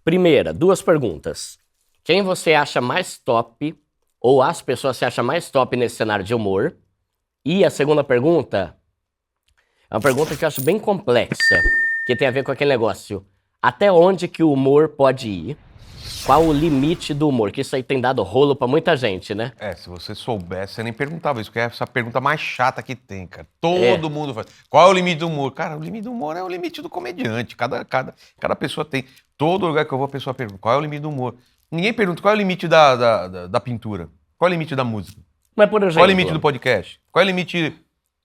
Primeira, duas perguntas. Quem você acha mais top, ou as pessoas se acham mais top nesse cenário de humor? E a segunda pergunta é uma pergunta que eu acho bem complexa, que tem a ver com aquele negócio. Até onde que o humor pode ir? Qual o limite do humor? Que isso aí tem dado rolo pra muita gente, né? Se você soubesse, você nem perguntava isso, que é essa pergunta mais chata que tem, cara. Todo mundo faz. Qual é o limite do humor? Cara, o limite do humor é o limite do comediante. Cada pessoa tem. Todo lugar que eu vou, a pessoa pergunta, qual é o limite do humor? Ninguém pergunta qual é o limite da pintura. Qual é o limite da música? Mas, por exemplo... Qual é o limite do podcast? Qual é o limite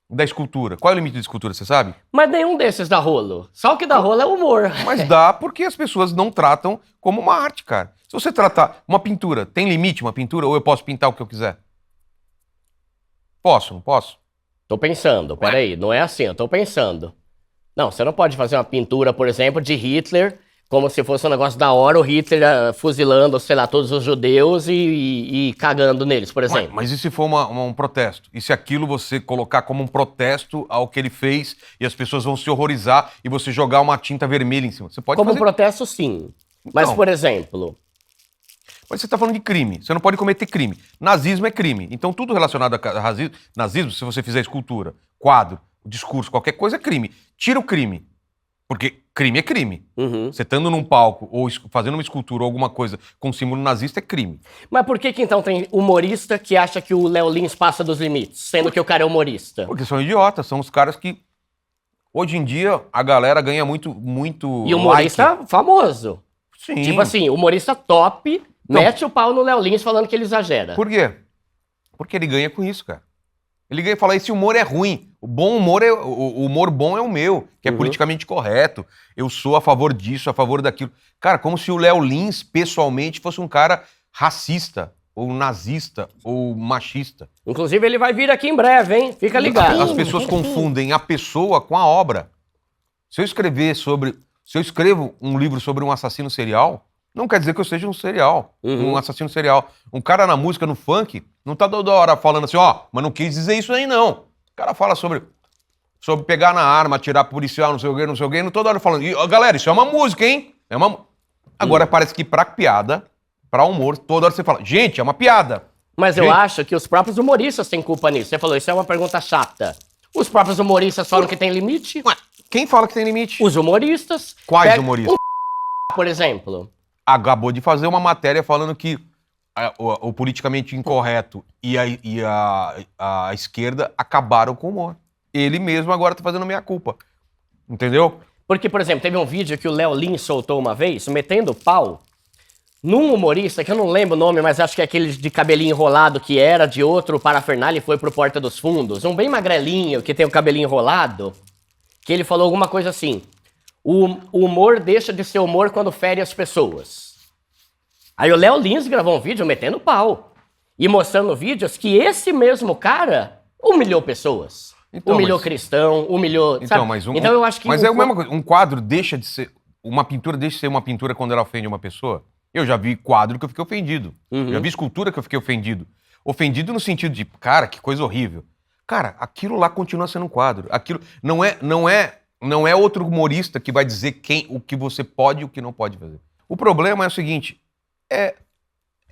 da escultura? Qual é o limite da escultura, você sabe? Mas nenhum desses dá rolo. Só o que dá rolo é o humor. Mas dá porque as pessoas não tratam como uma arte, cara. Se você tratar uma pintura, tem limite uma pintura? Ou eu posso pintar o que eu quiser? Posso, não posso? Tô pensando, peraí, não é assim, eu tô pensando. Não, você não pode fazer uma pintura, por exemplo, de Hitler, como se fosse um negócio da hora, o Hitler fuzilando, sei lá, todos os judeus e cagando neles, por exemplo. Mas e se for um protesto? E se aquilo você colocar como um protesto ao que ele fez e as pessoas vão se horrorizar e você jogar uma tinta vermelha em cima? Você pode Como fazer... protesto, sim. Mas, Então. por exemplo... Mas você está falando de crime. Você não pode cometer crime. Nazismo é crime. Então tudo relacionado a nazismo, se você fizer escultura, quadro, discurso, qualquer coisa é crime. Tira o crime. Porque crime é crime. Uhum. Você estando num palco ou fazendo uma escultura ou alguma coisa com símbolo nazista é crime. Mas por que então tem humorista que acha que o Léo Lins passa dos limites, sendo que o cara é humorista? Porque são idiotas. São os caras que... Hoje em dia, a galera ganha muito E humorista famoso. Sim. Tipo assim, humorista top... Então, mete o pau no Léo Lins falando que ele exagera. Por quê? Porque ele ganha com isso, cara. Ele ganha e fala, esse humor é ruim. O bom humor o humor bom é o meu, que é politicamente correto. Eu sou a favor disso, a favor daquilo. Cara, como se o Léo Lins, pessoalmente, fosse um cara racista, ou nazista, ou machista. Inclusive, ele vai vir aqui em breve, hein? Fica ligado. As pessoas confundem a pessoa com a obra. Se eu escrevo um livro sobre um assassino serial, não quer dizer que eu seja um serial, um assassino serial. Um cara na música, no funk, não tá toda hora falando assim, mas não quis dizer isso aí, não. O cara fala sobre pegar na arma, atirar policial, não sei o quê, toda hora falando. E, galera, isso é uma música, hein? Agora parece que pra piada, pra humor, toda hora você fala, gente, é uma piada. Mas eu acho que os próprios humoristas têm culpa nisso. Você falou, isso é uma pergunta chata. Os próprios humoristas falam que tem limite? Quem fala que tem limite? Os humoristas. Quais humoristas? Por exemplo. Acabou de fazer uma matéria falando que o politicamente incorreto e a esquerda acabaram com o humor. Ele mesmo agora tá fazendo meia-culpa. Entendeu? Porque, por exemplo, teve um vídeo que o Léo Lins soltou uma vez, metendo pau num humorista, que eu não lembro o nome, mas acho que é aquele de cabelinho enrolado que era de outro parafernália e foi pro Porta dos Fundos. Um bem magrelinho, que tem o cabelinho enrolado, que ele falou alguma coisa assim... O humor deixa de ser humor quando fere as pessoas. Aí o Léo Lins gravou um vídeo metendo pau. E mostrando vídeos que esse mesmo cara humilhou pessoas. Então, humilhou cristão, humilhou... Então, então eu acho que... Mas é a mesma coisa. Um quadro deixa de ser... Uma pintura deixa de ser uma pintura quando ela ofende uma pessoa? Eu já vi quadro que eu fiquei ofendido. Já vi escultura que eu fiquei ofendido. Ofendido no sentido de, cara, que coisa horrível. Cara, aquilo lá continua sendo um quadro. Aquilo não é outro humorista que vai dizer o que você pode e o que não pode fazer. O problema é o seguinte, é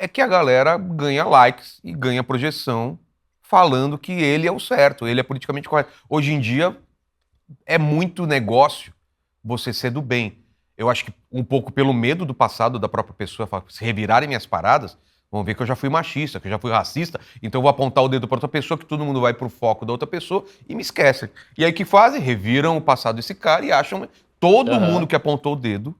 que a galera ganha likes e ganha projeção falando que ele é o certo, ele é politicamente correto. Hoje em dia, é muito negócio você ser do bem. Eu acho que um pouco pelo medo do passado da própria pessoa, se revirarem minhas paradas, vão ver que eu já fui machista, que eu já fui racista, então eu vou apontar o dedo para outra pessoa, que todo mundo vai pro foco da outra pessoa e me esquecem. E aí o que fazem? Reviram o passado desse cara e acham... Todo mundo que apontou o dedo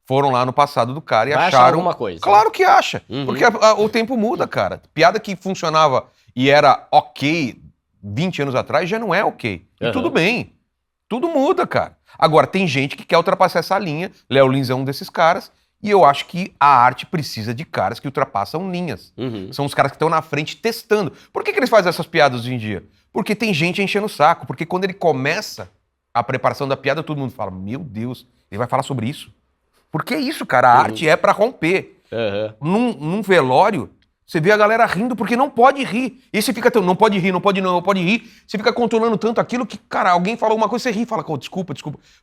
foram lá no passado do cara e vai acharam... achar alguma coisa. Claro que acha, porque o tempo muda, cara. Piada que funcionava e era ok 20 anos atrás já não é ok. E tudo bem. Tudo muda, cara. Agora, tem gente que quer ultrapassar essa linha. Léo Lins é um desses caras. E eu acho que a arte precisa de caras que ultrapassam linhas. São os caras que estão na frente testando. Por que eles fazem essas piadas hoje em dia? Porque tem gente enchendo o saco. Porque quando ele começa a preparação da piada, todo mundo fala, meu Deus, ele vai falar sobre isso. Porque é isso, cara. A arte é pra romper. Num velório, você vê a galera rindo porque não pode rir. E você fica, não pode rir, não pode rir. Você fica controlando tanto aquilo que, cara, alguém fala alguma coisa, você ri e fala, desculpa.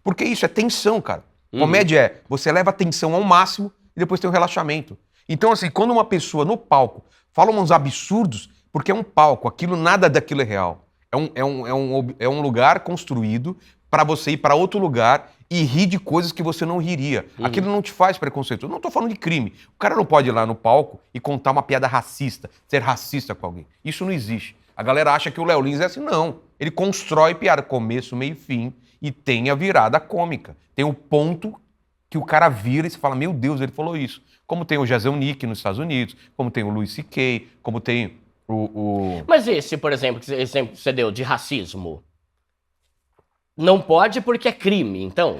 Porque isso é tensão, cara. Comédia é, você leva a tensão ao máximo e depois tem o relaxamento. Então, assim, quando uma pessoa no palco fala uns absurdos, porque é um palco, nada daquilo é real. É um lugar construído para você ir para outro lugar e rir de coisas que você não riria. Aquilo não te faz preconceito. Eu não tô falando de crime. O cara não pode ir lá no palco e contar uma piada racista, ser racista com alguém. Isso não existe. A galera acha que o Léo Lins é assim. Não. Ele constrói piada, começo, meio e fim, e tem a virada cômica. Tem o ponto que o cara vira e você fala, meu Deus, ele falou isso. Como tem o Jason Nick nos Estados Unidos, como tem o Louis C.K., como tem o... Mas esse, por exemplo, que você deu de racismo, não pode porque é crime, então?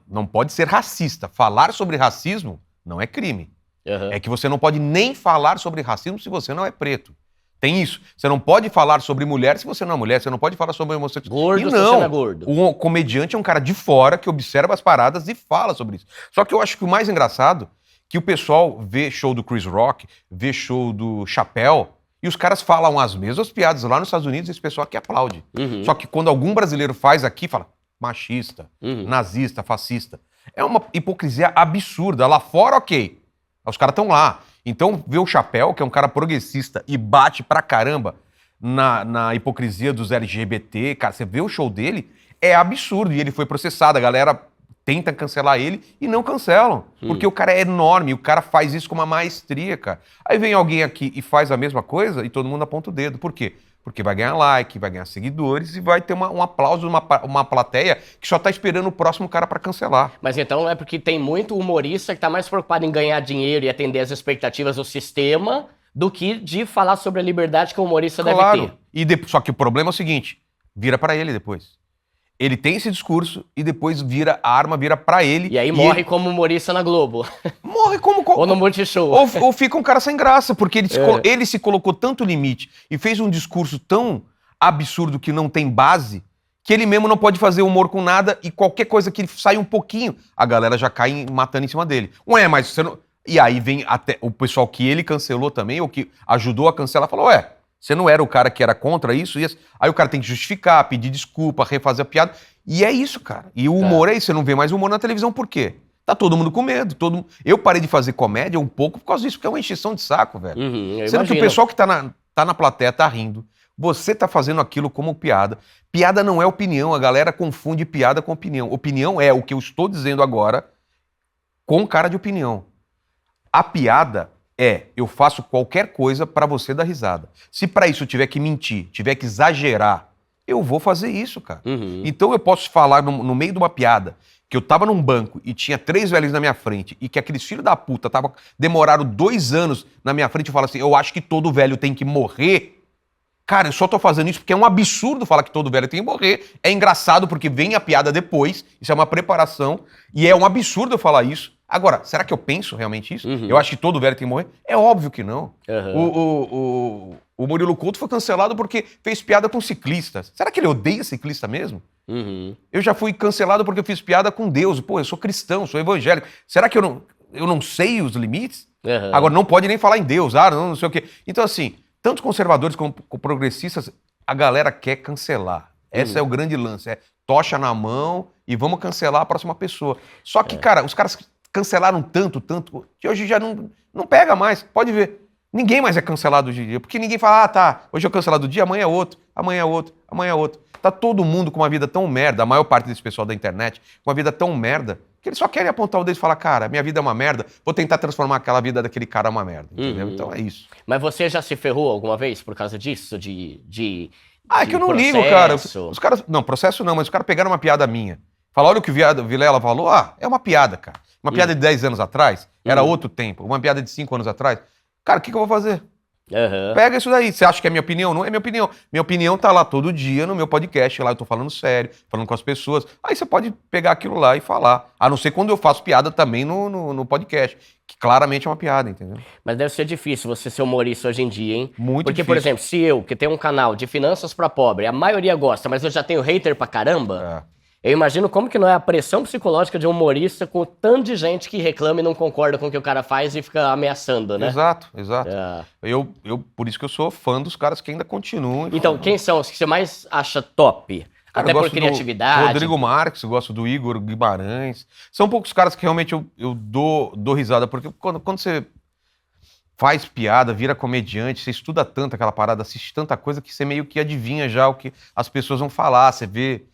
Não pode ser racista. Falar sobre racismo não é crime. É que você não pode nem falar sobre racismo se você não é preto. Tem isso. Você não pode falar sobre mulher se você não é mulher. Você não pode falar sobre homossexual. Gordo se você não é gordo. O comediante é um cara de fora que observa as paradas e fala sobre isso. Só que eu acho que o mais engraçado é que o pessoal vê show do Chris Rock, vê show do Chappelle, e os caras falam as mesmas piadas lá nos Estados Unidos e esse pessoal aqui aplaude. Só que quando algum brasileiro faz aqui, fala machista, nazista, fascista. É uma hipocrisia absurda. Lá fora, ok. Os caras estão lá. Então, ver o Chappelle, que é um cara progressista e bate pra caramba na hipocrisia dos LGBT, cara, você vê o show dele, é absurdo. E ele foi processado, a galera tenta cancelar ele e não cancelam. Porque o cara é enorme, o cara faz isso com uma maestria, cara. Aí vem alguém aqui e faz a mesma coisa e todo mundo aponta o dedo. Por quê? Porque vai ganhar like, vai ganhar seguidores e vai ter um aplauso, uma plateia que só tá esperando o próximo cara pra cancelar. Mas então é porque tem muito humorista que tá mais preocupado em ganhar dinheiro e atender as expectativas do sistema do que de falar sobre a liberdade que o humorista deve ter. Só que o problema é o seguinte, vira pra ele depois. Ele tem esse discurso e depois a arma vira pra ele. E aí morre como humorista na Globo. Morre como... Ou no Multishow. Ou fica um cara sem graça, porque ele se colocou tanto limite e fez um discurso tão absurdo que não tem base, que ele mesmo não pode fazer humor com nada e qualquer coisa que ele sai um pouquinho, a galera já cai matando em cima dele. Ué, mas você não... E aí vem até o pessoal que ele cancelou também, ou que ajudou a cancelar, falou, ué, você não era o cara que era contra isso? Aí o cara tem que justificar, pedir desculpa, refazer a piada. E é isso, cara. E o humor é isso. Você não vê mais humor na televisão por quê? Tá todo mundo com medo. Eu parei de fazer comédia um pouco por causa disso, porque é uma encheção de saco, velho. Sendo que o pessoal que tá na plateia tá rindo. Você tá fazendo aquilo como piada. Piada não é opinião. A galera confunde piada com opinião. Opinião é o que eu estou dizendo agora com cara de opinião. A piada... eu faço qualquer coisa pra você dar risada. Se pra isso eu tiver que mentir, tiver que exagerar, eu vou fazer isso, cara. Então eu posso falar no meio de uma piada que eu tava num banco e tinha 3 velhos na minha frente e que aqueles filhos da puta demoraram 2 anos na minha frente e falo assim, eu acho que todo velho tem que morrer. Cara, eu só tô fazendo isso porque é um absurdo falar que todo velho tem que morrer. É engraçado porque vem a piada depois, isso é uma preparação, e é um absurdo eu falar isso. Agora, será que eu penso realmente isso? Eu acho que todo velho tem que morrer? É óbvio que não. O Murilo Couto foi cancelado porque fez piada com ciclistas. Será que ele odeia ciclista mesmo? Eu já fui cancelado porque eu fiz piada com Deus. Pô, eu sou cristão, sou evangélico. Será que eu não sei os limites? Agora, não pode nem falar em Deus, não sei o quê. Então, assim, tanto conservadores como progressistas, a galera quer cancelar. Esse é o grande lance. É tocha na mão e vamos cancelar a próxima pessoa. Só que, cara, os caras... cancelaram tanto, que hoje já não pega mais. Pode ver. Ninguém mais é cancelado hoje em dia. Porque ninguém fala, tá, hoje é cancelado dia, amanhã é outro, amanhã é outro, amanhã é outro. Tá todo mundo com uma vida tão merda, a maior parte desse pessoal da internet, com uma vida tão merda, que eles só querem apontar o dedo e falar, cara, minha vida é uma merda, vou tentar transformar aquela vida daquele cara uma merda, entendeu? Então é isso. Mas você já se ferrou alguma vez por causa disso? É que eu não ligo, cara. Os caras... Não, processo não, mas os caras pegaram uma piada minha. Falaram, olha o que o Vilela falou, é uma piada, cara. Uma piada de 10 anos atrás, era outro tempo. Uma piada de 5 anos atrás. Cara, o que eu vou fazer? Pega isso daí. Você acha que é minha opinião? Não é minha opinião. Minha opinião tá lá todo dia no meu podcast. Lá eu tô falando sério, falando com as pessoas. Aí você pode pegar aquilo lá e falar. A não ser quando eu faço piada também no podcast. Que claramente é uma piada, entendeu? Mas deve ser difícil você ser humorista hoje em dia, hein? Muito Porque, difícil. por exemplo, se eu, que tenho um canal de finanças pra pobre, a maioria gosta, mas eu já tenho hater pra caramba... Eu imagino como que não é a pressão psicológica de um humorista com tanto de gente que reclama e não concorda com o que o cara faz e fica ameaçando, né? Exato. Por isso que eu sou fã dos caras que ainda continuam. Então, quem são os que você mais acha top? Cara, Até eu por gosto do criatividade. Rodrigo Marques, eu gosto do Igor Guimarães. São poucos caras que realmente eu dou risada, porque quando você faz piada, vira comediante, você estuda tanto aquela parada, assiste tanta coisa que você meio que adivinha já o que as pessoas vão falar, você vê.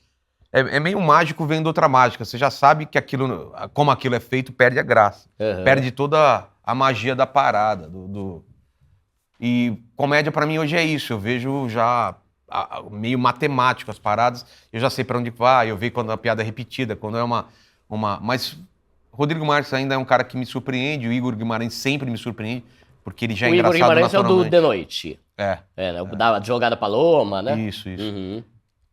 É meio mágico vendo outra mágica. Você já sabe que aquilo, como aquilo é feito, perde a graça. Uhum. Perde toda a magia da parada. E comédia pra mim hoje é isso. Eu vejo já meio matemático as paradas. Eu já sei pra onde vai. Eu vejo quando a piada é repetida, quando é uma... Mas Rodrigo Marques ainda é um cara que me surpreende. O Igor Guimarães sempre me surpreende, porque ele já é O Igor engraçado Guimarães é o do naturalmente. De Noite. É. Né? O da Jogada Paloma, né? Isso. Uhum.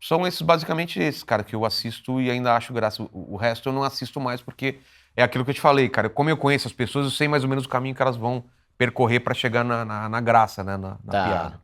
São basicamente esses, cara, que eu assisto e ainda acho graça. O resto eu não assisto mais porque é aquilo que eu te falei, cara. Como eu conheço as pessoas, eu sei mais ou menos o caminho que elas vão percorrer pra chegar na graça, né? Na piada.